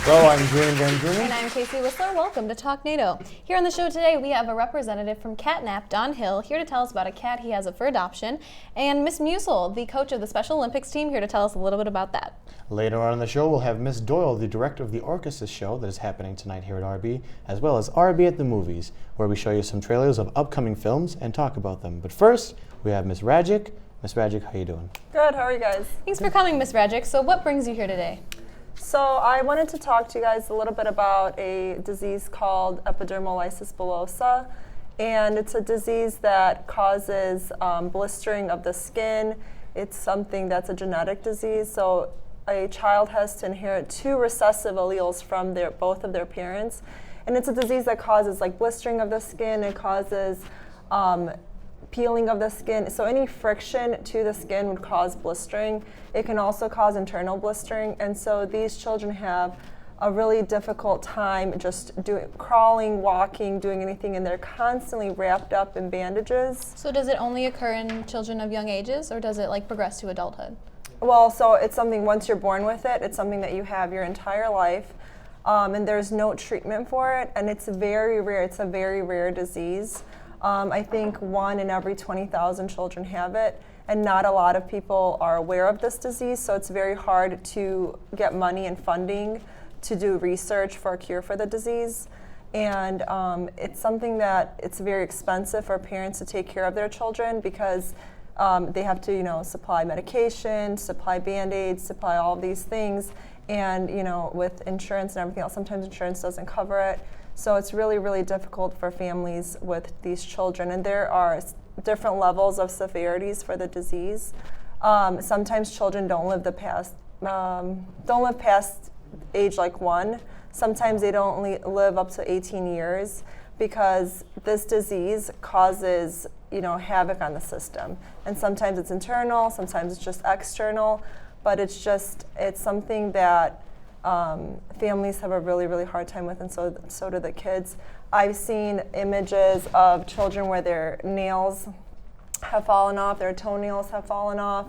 Hello, I'm Julian VanDrunen. And I'm Casey Whisler. Welcome to TalkNado. Here on the show today, we have a representative from CatNap, Don Hill, here to tell us about a cat he has up for adoption, and Miss Musil, the coach of the Special Olympics team, here to tell us a little bit about that. Later on in the show, we'll have Miss Doyle, the director of the Orchesis show that is happening tonight here at RB, as well as RB at the Movies, where we show you some trailers of upcoming films and talk about them. But first, we have Miss Rajic. Miss Rajic, how you doing? Good, how are you guys? Thanks for coming, Miss Rajic. So what brings you here today? So I wanted to talk to you guys a little bit about a disease called Epidermolysis bullosa. And it's a disease that causes blistering of the skin. It's something that's a genetic disease. So a child has to inherit two recessive alleles from both of their parents. And it's a disease that causes like blistering of the skin. It causes peeling of the skin. So any friction to the skin would cause blistering. It can also cause internal blistering. And so these children have a really difficult time just crawling, walking, doing anything, and they're constantly wrapped up in bandages. So does it only occur in children of young ages, or does it like progress to adulthood? Well, so it's something, once you're born with it, it's something that you have your entire life. And there's no treatment for it, and it's very rare. It's a very rare disease. I think 1 in every 20,000 children have it, and not a lot of people are aware of this disease, so it's very hard to get money and funding to do research for a cure for the disease. And it's something that it's very expensive for parents to take care of their children because they have to, supply medication, supply Band-Aids, supply all of these things, and with insurance and everything else, sometimes insurance doesn't cover it. So it's really, really difficult for families with these children, and there are different levels of severities for the disease. Sometimes children don't live past age like 1. Sometimes they don't live up to 18 years because this disease causes, havoc on the system. And sometimes it's internal, sometimes it's just external, but it's something that families have a really, really hard time with, and so do the kids. I've seen images of children where their nails have fallen off, their toenails have fallen off.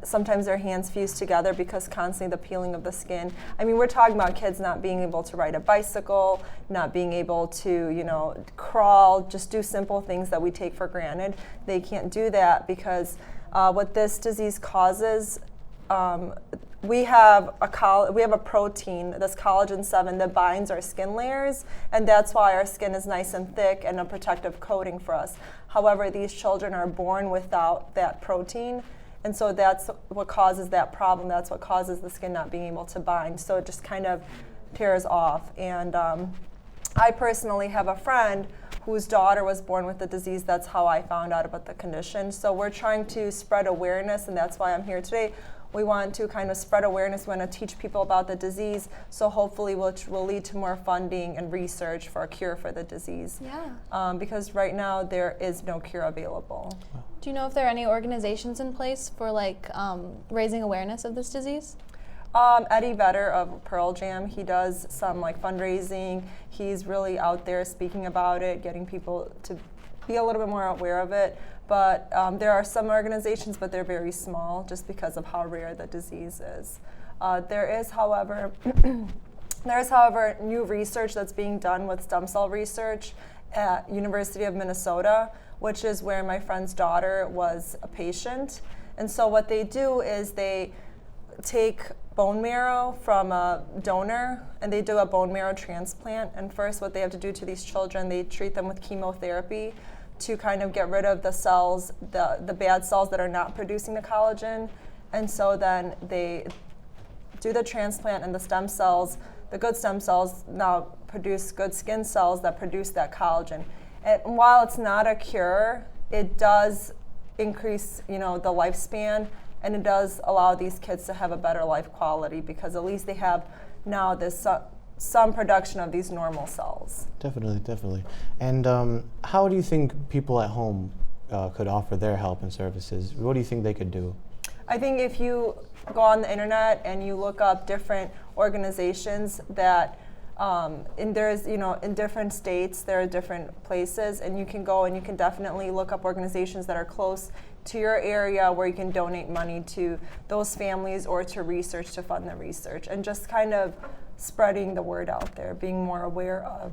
Sometimes their hands fuse together because constantly the peeling of the skin. I mean, we're talking about kids not being able to ride a bicycle, not being able to, crawl, just do simple things that we take for granted. They can't do that because what this disease causes, we have a protein, this collagen 7, that binds our skin layers, and that's why our skin is nice and thick and a protective coating for us. However, these children are born without that protein, and so that's what causes that problem. That's what causes the skin not being able to bind. So it just kind of tears off. And I personally have a friend whose daughter was born with the disease. That's how I found out about the condition. So we're trying to spread awareness, and that's why I'm here today. We want to kind of spread awareness. We want to teach people about the disease, so hopefully which will lead to more funding and research for a cure for the disease. Yeah. Because right now there is no cure available. Do you know if there are any organizations in place for raising awareness of this disease? Eddie Vedder of Pearl Jam, he does some fundraising. He's really out there speaking about it, getting people to be a little bit more aware of it. But there are some organizations, but they're very small just because of how rare the disease is. There is, however, new research that's being done with stem cell research at University of Minnesota, which is where my friend's daughter was a patient. And so what they do is they take bone marrow from a donor and they do a bone marrow transplant. And first what they have to do to these children, they treat them with chemotherapy to kind of get rid of the cells, the bad cells that are not producing the collagen. And so then they do the transplant, and the stem cells, the good stem cells, now produce good skin cells that produce that collagen. And while it's not a cure, it does increase, the lifespan, and it does allow these kids to have a better life quality because at least they have now this some production of these normal cells. Definitely. And how do you think people at home could offer their help and services? What do you think they could do? I think if you go on the internet and you look up different organizations that in different states there are different places, and you can go and you can definitely look up organizations that are close to your area where you can donate money to those families or to research to fund the research, and just kind of spreading the word out there, being more aware of,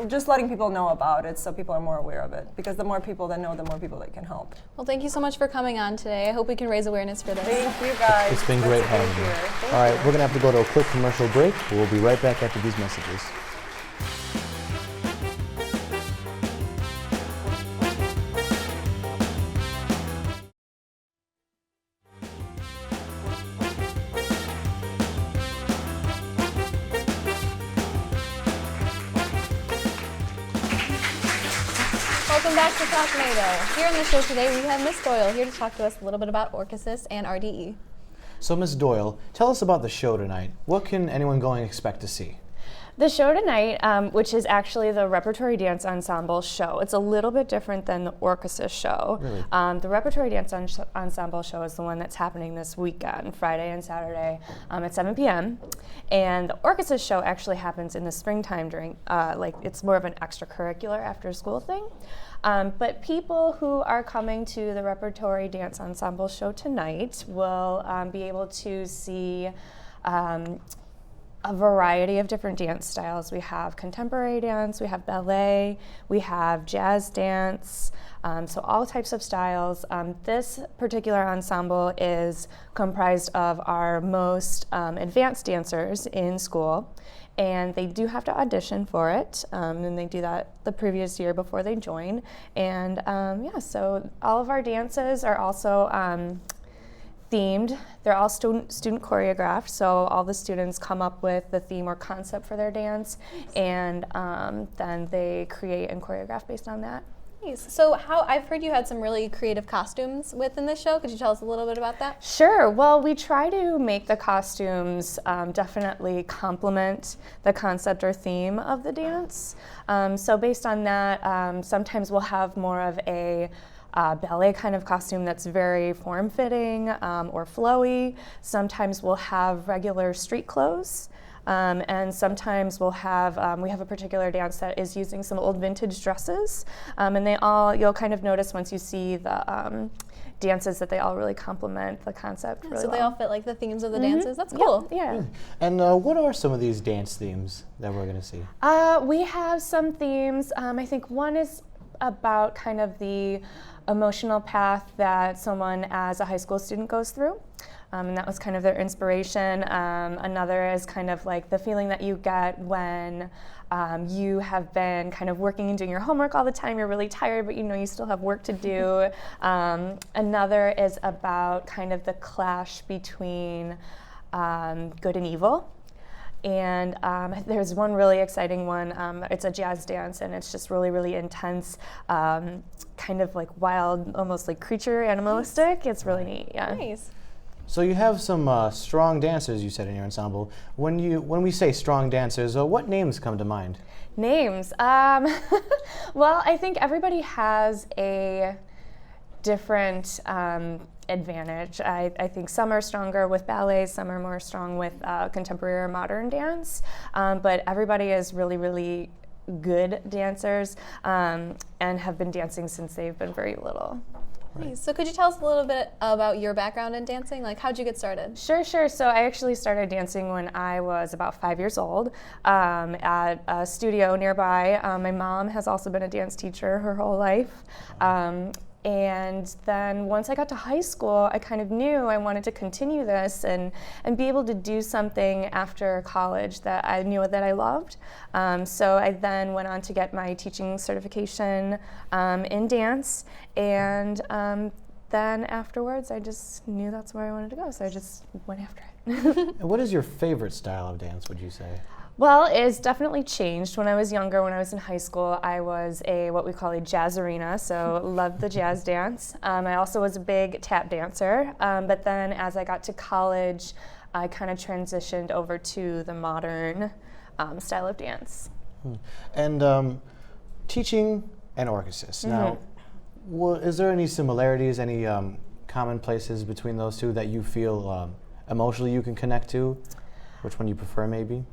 just letting people know about it so people are more aware of it, because the more people that know, the more people that can help. Well, thank you so much for coming on today. I hope we can raise awareness for this. Thank you guys. It's been great having you. All right, we're going to have to go to a quick commercial break. We'll be right back after these messages. Welcome back to TalkNado. Here on the show today, we have Miss Doyle here to talk to us a little bit about Orchesis and RDE. So, Ms. Doyle, tell us about the show tonight. What can anyone going expect to see? The show tonight, which is actually the Repertory Dance Ensemble show, it's a little bit different than the Orchesis show. Really? The Repertory Dance Ensemble show is the one that's happening this weekend, Friday and Saturday at 7 p.m. And the Orchesis show actually happens in the springtime during, it's more of an extracurricular after-school thing. But people who are coming to the Repertory Dance Ensemble show tonight will be able to see a variety of different dance styles. We have contemporary dance, we have ballet, we have jazz dance, so all types of styles. This particular ensemble is comprised of our most advanced dancers in school, and they do have to audition for it, and they do that the previous year before they join. And so all of our dances are also themed. They're all student choreographed, so all the students come up with the theme or concept for their dance, and then they create and choreograph based on that. Nice. So I've heard you had some really creative costumes within this show. Could you tell us a little bit about that? Sure. Well, we try to make the costumes definitely complement the concept or theme of the dance. So based on that, sometimes we'll have more of a ballet kind of costume that's very form-fitting or flowy. Sometimes we'll have regular street clothes. And sometimes we'll have, we have a particular dance that is using some old vintage dresses. And you'll kind of notice once you see the dances that they all really complement the concept really so well. they all fit like the themes of the dances. That's cool. Yeah. And what are some of these dance themes that we're going to see? We have some themes. I think one is about kind of the emotional path that someone as a high school student goes through. And that was kind of their inspiration. Another is kind of like the feeling that you get when you have been kind of working and doing your homework all the time. You're really tired, but you know you still have work to do. Another is about kind of the clash between good and evil. And there's one really exciting one. It's a jazz dance, and it's just really, really intense, kind of like wild, almost like creature animalistic. It's really neat. Yeah. Nice. So you have some strong dancers, you said, in your ensemble. When we say strong dancers, what names come to mind? Names. Well, I think everybody has a different advantage. I think some are stronger with ballet, some are more strong with contemporary or modern dance, but everybody is really, really good dancers and have been dancing since they've been very little. Right. So could you tell us a little bit about your background in dancing? Like, how'd you get started? Sure. So I actually started dancing when I was about 5 years old at a studio nearby. My mom has also been a dance teacher her whole life. And then once I got to high school, I kind of knew I wanted to continue this and be able to do something after college that I knew that I loved. So I then went on to get my teaching certification in dance, and then afterwards I just knew that's where I wanted to go, so I just went after it. And what is your favorite style of dance, would you say? Well, it's definitely changed. When I was younger, when I was in high school, I was what we call a jazzerina, so loved the jazz dance. I also was a big tap dancer, but then as I got to college, I kind of transitioned over to the modern style of dance. And teaching and Orchesis. Now, is there any similarities, any common places between those two that you feel emotionally you can connect to? Which one you prefer, maybe?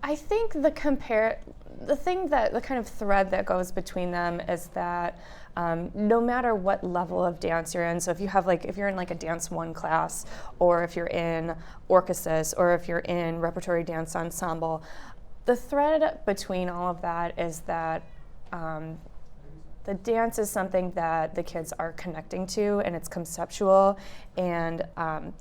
I think the kind of thread that goes between them is that no matter what level of dance you're in, so if you're in like a dance 1 class, or if you're in Orchesis, or if you're in repertory dance ensemble, the thread between all of that is that the dance is something that the kids are connecting to, and it's conceptual, and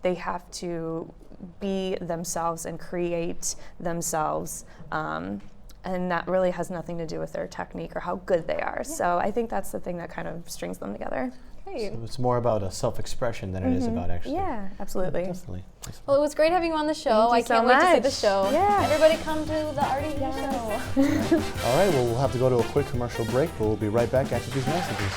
they have to be themselves and create themselves. And that really has nothing to do with their technique or how good they are. Yeah. So I think that's the thing that kind of strings them together. Great. So it's more about a self-expression than it is about actually. Yeah, absolutely. Definitely. Well, it was great having you on the show. Thank you I can't wait to see the show. Yeah. Everybody come to the RBTV show. All right, well, we'll have to go to a quick commercial break, but we'll be right back after these messages.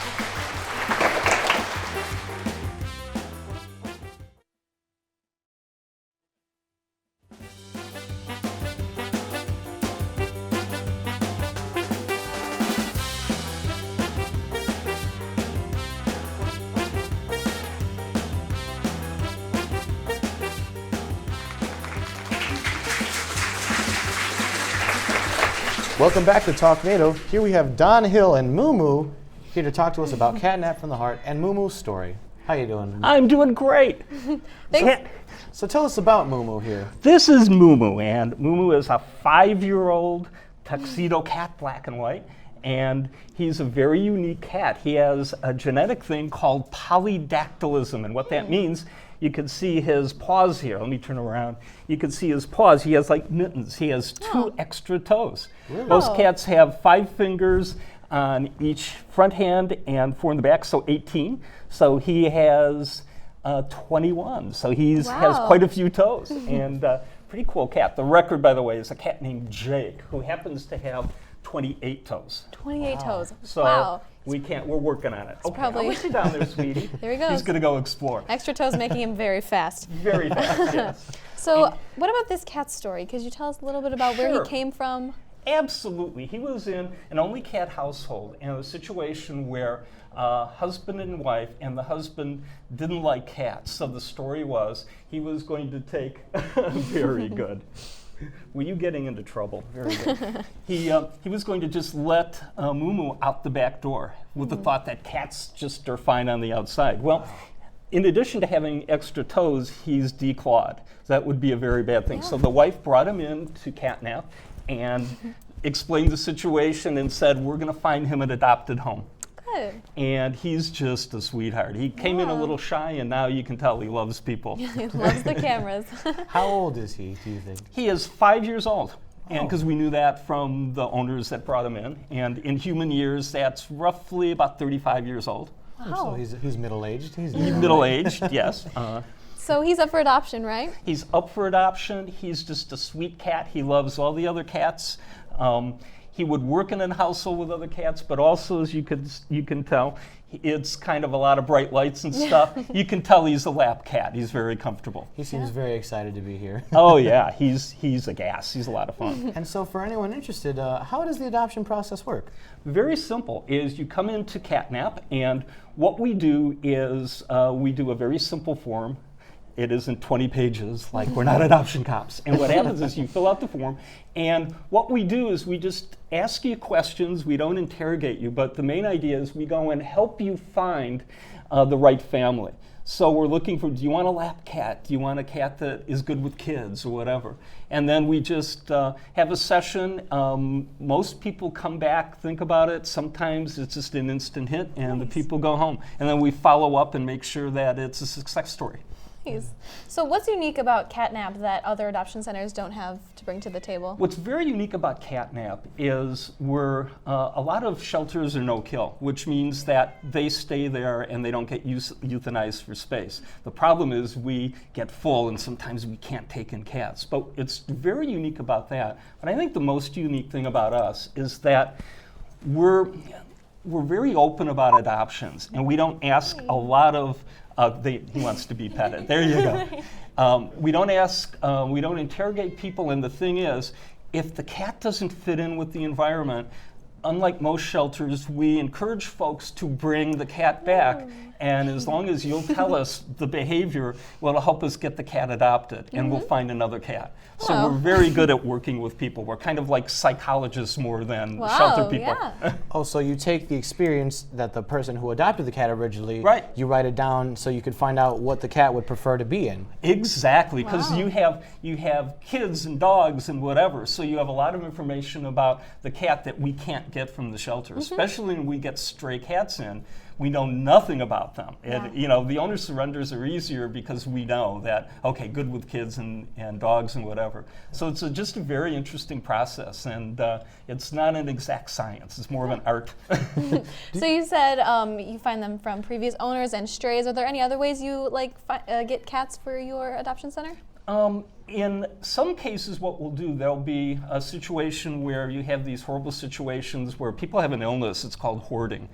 Welcome back to TalkNado. Here we have Don Hill and MooMoo here to talk to us about CatNap from the Heart and MooMoo's story. How you doing? I'm doing great. Thanks. So tell us about MooMoo here. This is MooMoo, and MooMoo is a 5-year-old tuxedo cat, black and white, and he's a very unique cat. He has a genetic thing called polydactylism, and what that means, you can see his paws here. Let me turn around. You can see his paws. He has like mittens. He has 2 extra toes. Really? Most cats have 5 fingers on each front hand and 4 in the back, so 18. So he has 21. So he has quite a few toes, and pretty cool cat. The record, by the way, is a cat named Jake, who happens to have 28 toes. 28 toes. So wow. we're working on it. Okay, probably- I'll let you down there, sweetie. There he goes. He's gonna go explore. Extra toes making him very fast. Very fast, yes. So what about this cat story? Could you tell us a little bit about where Sure. he came from? Absolutely. He was in an only cat household in a situation where husband and wife, and the husband didn't like cats. So the story was he was going to take, very good. Were you getting into trouble? Very good. He was going to just let MooMoo out the back door with the thought that cats just are fine on the outside. Well, in addition to having extra toes, he's declawed. That would be a very bad thing. So the wife brought him in to CatNap and explained the situation and said, we're going to find him an adopted home. Good. And he's just a sweetheart. He came in a little shy, and now you can tell he loves people. He loves the cameras. How old is he, do you think? He is 5 years old. And because we knew that from the owners that brought him in. And in human years, that's roughly about 35 years old. So he's middle-aged? He's Middle-aged, yes. So he's up for adoption, right? He's up for adoption. He's just a sweet cat. He loves all the other cats. He would work in a household with other cats, but also, as you can tell, it's kind of a lot of bright lights and stuff. You can tell he's a lap cat. He's very comfortable. He seems very excited to be here. Oh yeah, he's a gas. He's a lot of fun. And so for anyone interested, how does the adoption process work? Very simple. Is you come into CatNap, and what we do is we do a very simple form. It isn't 20 pages, like we're not adoption cops. And what happens is you fill out the form, and what we do is we just ask you questions. We don't interrogate you, but the main idea is we go and help you find the right family. So we're looking for, do you want a lap cat? Do you want a cat that is good with kids or whatever? And then we just have a session. Most people come back, think about it. Sometimes it's just an instant hit, and the people go home. And then we follow up and make sure that it's a success story. So what's unique about CatNap that other adoption centers don't have to bring to the table? What's very unique about CatNap is we're a lot of shelters are no-kill, which means that they stay there and they don't get euthanized for space. The problem is we get full and sometimes we can't take in cats. But it's very unique about that. But I think the most unique thing about us is that we're very open about adoptions, and we don't ask a lot of he wants to be petted. There you go. We don't ask, we don't interrogate people, and the thing is, if the cat doesn't fit in with the environment, unlike most shelters, we encourage folks to bring the cat back And as long as you'll tell us the behavior, well, it'll help us get the cat adopted, and we'll find another cat. So Wow. we're very good at working with people. We're kind of like psychologists more than Wow, shelter people. yeah. Oh, so you take the experience that the person who adopted the cat originally, Right. you write it down so you could find out what the cat would prefer to be in. Exactly, because Wow. you have kids and dogs and whatever, so you have a lot of information about the cat that we can't get from the shelter, especially when we get stray cats in. We know nothing about them. And, you know, the owner surrenders are easier because we know that, okay, good with kids and dogs and whatever. So it's just a very interesting process, and it's not an exact science. It's more of an art. So you said you find them from previous owners and strays. Are there any other ways you get cats for your adoption center? In some cases, what we'll do, there'll be a situation where you have these horrible situations where people have an illness. It's called hoarding.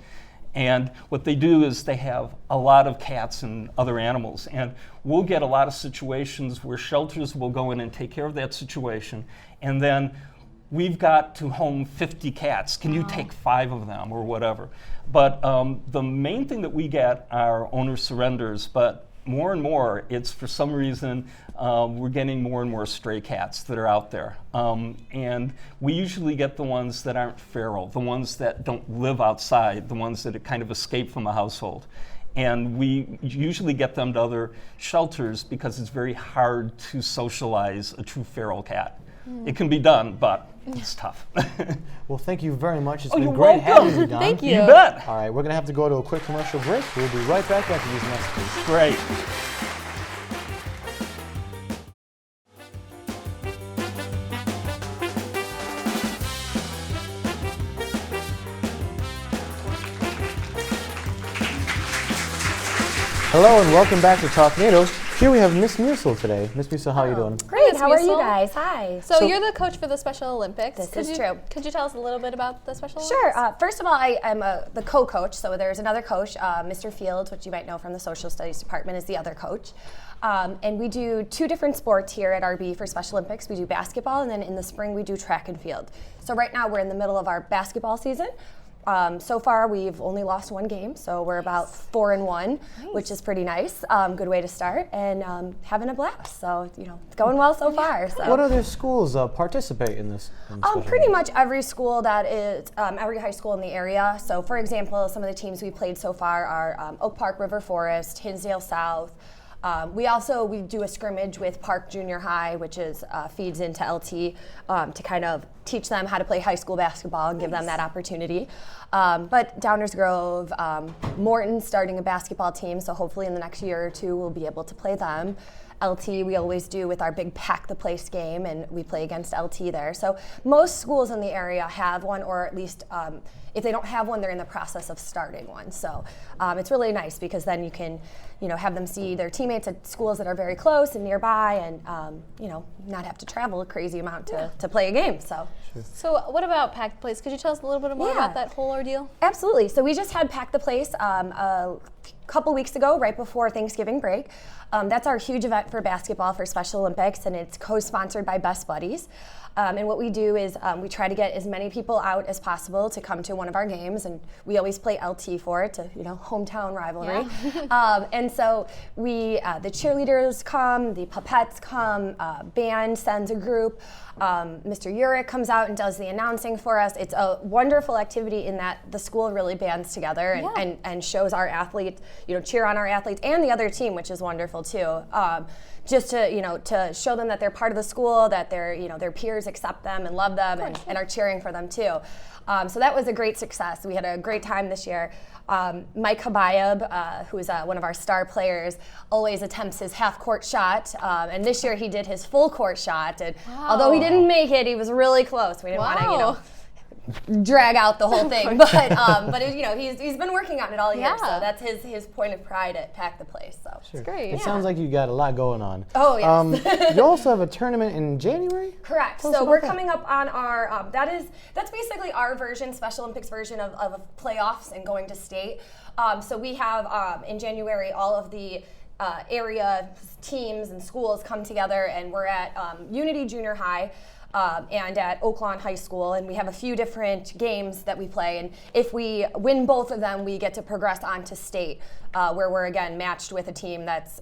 And what they do is they have a lot of cats and other animals. And we'll get a lot of situations where shelters will go in and take care of that situation. And then we've got to home 50 cats. Can you take 5 of them or whatever? But the main thing that we get are owner surrenders. But more and more, it's for some reason, we're getting more and more stray cats that are out there. And we usually get the ones that aren't feral, the ones that don't live outside, the ones that kind of escape from a household. And we usually get them to other shelters because it's very hard to socialize a true feral cat. It can be done, but it's tough. Well, thank you very much. It's Oh, been you're great welcome. having you, Don. Thank you. You bet. All right, we're going to have to go to a quick commercial break. We'll be right back after these messages. Great. Hello and welcome back to TalkNado. Here we have Miss Musil today. Miss Musil, how are you doing? Great. How are you Musil. guys? Hi. So you're the coach for the Special Olympics. This is true. Could you tell us a little bit about the Special Sure. Olympics? First of all, I'm the co-coach. So there's another coach, Mr. Fields, which you might know from the Social Studies Department, is the other coach. And we do 2 different sports here at RB for Special Olympics. We do basketball, and then in the spring we do track and field. So right now we're in the middle of our basketball season. So far, we've only lost 1 game, so we're about 4-1, which is pretty nice. Good way to start, and having a blast. So it's going well so far. So. What other schools participate in this? Pretty much every school that is, every high school in the area. So, for example, some of the teams we played so far are Oak Park, River Forest, Hinsdale South. We do a scrimmage with Park Junior High, which is feeds into LT to kind of teach them how to play high school basketball and give them that opportunity. But Downers Grove, Morton's starting a basketball team, so hopefully in the next year or 2 we'll be able to play them. LT we always do with our big Pack the Place game, and we play against LT there. So most schools in the area have one, or at least if they don't have one, they're in the process of starting one. So it's really nice because then you can have them see their teammates at schools that are very close and nearby, and not have to travel a crazy amount to play a game. So what about Pack the Place? Could you tell us a little bit more about that whole ordeal? Absolutely. So we just had Pack the Place a couple weeks ago, right before Thanksgiving break. That's our huge event for basketball for Special Olympics, and it's co-sponsored by Best Buddies. And what we do is we try to get as many people out as possible to come to one of our games, and we always play LT for it, to hometown rivalry. Yeah. And so the cheerleaders come, the Pupettes come, band sends a group. Mr. Urich comes out and does the announcing for us. It's a wonderful activity in that the school really bands together and shows our athletes, cheer on our athletes and the other team, which is wonderful too. Just to show them that they're part of the school, that their peers accept them and love them and are cheering for them too. So that was a great success. We had a great time this year. Mike Habayeb, who is one of our star players, always attempts his half-court shot, and this year he did his full-court shot. And although he didn't make it, he was really close. We didn't want to, drag out the whole thing, but he's been working on it all year, so that's his point of pride at Pack the Place. So Sure. It's great. It sounds like you got a lot going on. Oh yes. You also have a tournament in January? Correct. Tell us So about we're that. coming up on our that's basically our version, Special Olympics version of playoffs and going to state. So we have in January all of the area teams and schools come together, and we're at Unity Junior High. and at Oaklawn High School, and we have a few different games that we play, and if we win both of them, we get to progress on to state, where we're again matched with a team that's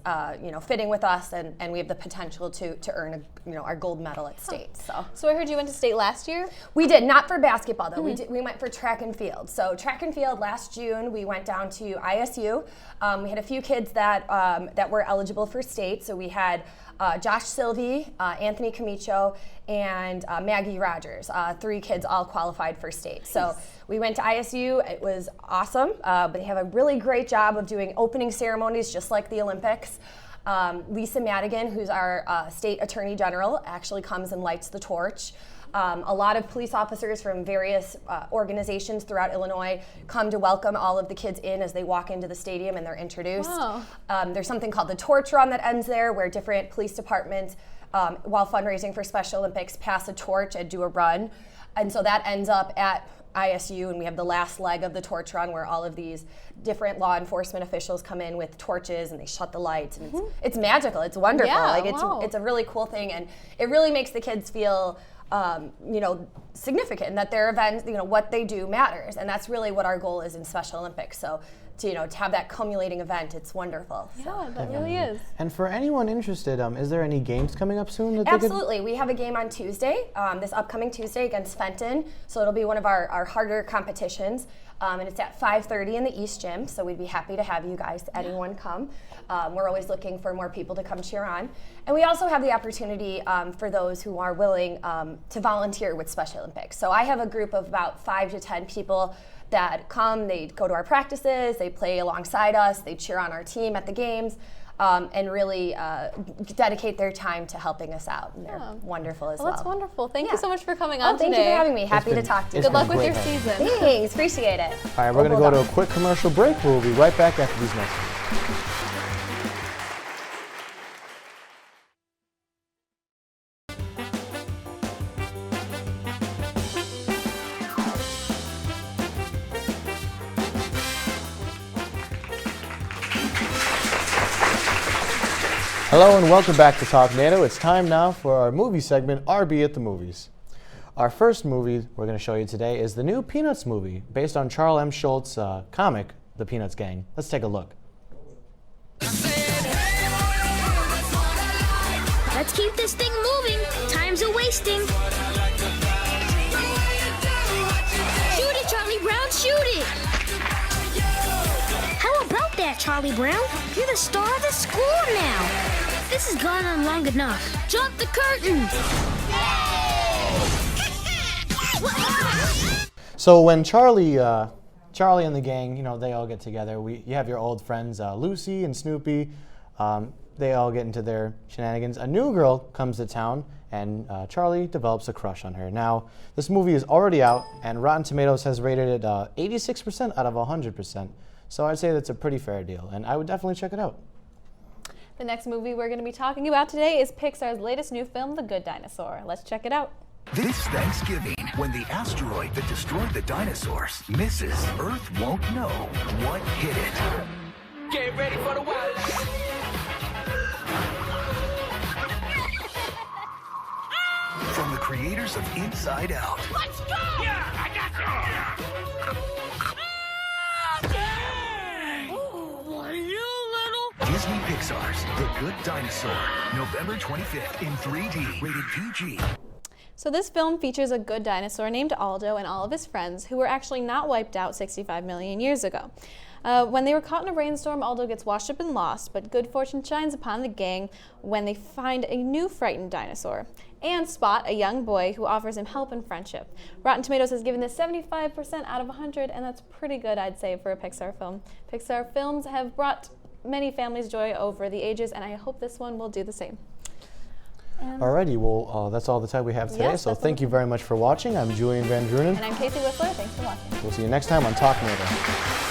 fitting with us, and we have the potential to earn our gold medal at state. So I heard you went to state last year? We did, not for basketball though. We went for track and field. So track and field last June, we went down to ISU. We had a few kids that were eligible for state. So we had Josh Sylvie, Anthony Camicho, and Maggie Rogers. 3 kids all qualified for state. So we went to ISU. It was awesome. They have a really great job of doing opening ceremonies just like the Olympics. Lisa Madigan, who's our state attorney general, actually comes and lights the torch. A lot of police officers from various organizations throughout Illinois come to welcome all of the kids in as they walk into the stadium and they're introduced. Wow. There's something called the torch run that ends there, where different police departments, while fundraising for Special Olympics, pass a torch and do a run. And so that ends up at ISU, and we have the last leg of the torch run where all of these different law enforcement officials come in with torches and they shut the lights, and it's magical. It's wonderful. Yeah, It's a really cool thing, and it really makes the kids feel significant, that their events, what they do matters, and that's really what our goal is in Special Olympics. So to have that cumulating event, it's wonderful. Yeah, that really is. And for anyone interested, is there any games coming up soon? That Absolutely. We have a game on Tuesday, this upcoming Tuesday against Fenton. So it'll be one of our harder competitions. And it's at 5:30 in the East Gym. So we'd be happy to have you guys, anyone come. We're always looking for more people to come cheer on. And we also have the opportunity for those who are willing to volunteer with Special Olympics. So I have a group of about 5 to 10 people that come, they go to our practices, they play alongside us, they cheer on our team at the games, and really dedicate their time to helping us out. And they're wonderful as well. Well, that's wonderful. Thank you so much for coming on today. Thank you for having me. Happy to talk to you. Good luck with your season. Thanks, appreciate it. All right, we're going to go to a quick commercial break. We'll be right back after these messages. Hello and welcome back to TalkNado. It's time now for our movie segment, RB at the Movies. Our first movie we're going to show you today is the new Peanuts movie, based on Charles M. Schulz's comic, The Peanuts Gang. Let's take a look. Let's keep this thing moving. Time's a-wasting. Shoot it, Charlie Brown, shoot it! How about that, Charlie Brown? You're the star of the school now. This has gone on long enough. Jump the curtain! So when Charlie and the gang, they all get together. You have your old friends, Lucy and Snoopy. They all get into their shenanigans. A new girl comes to town, and Charlie develops a crush on her. Now, this movie is already out, and Rotten Tomatoes has rated it 86% out of 100%. So I'd say that's a pretty fair deal, and I would definitely check it out. The next movie we're going to be talking about today is Pixar's latest new film, The Good Dinosaur. Let's check it out. This Thanksgiving, when the asteroid that destroyed the dinosaurs misses, Earth won't know what hit it. Get ready for the wild. From the creators of Inside Out. Let's go! Yeah, I got you! Disney Pixar's The Good Dinosaur, November 25th in 3D, rated PG. So this film features a good dinosaur named Aldo and all of his friends who were actually not wiped out 65 million years ago. When they were caught in a rainstorm, Aldo gets washed up and lost, but good fortune shines upon the gang when they find a new frightened dinosaur and spot a young boy who offers him help and friendship. Rotten Tomatoes has given this 75% out of 100, and that's pretty good, I'd say, for a Pixar film. Pixar films have brought many families joy over the ages, and I hope this one will do the same. Alrighty, well, that's all the time we have today, Yes, so thank you very much for watching. I'm Julian VanDrunen. And I'm Casey Whisler. Thanks for watching. We'll see you next time on TalkNado.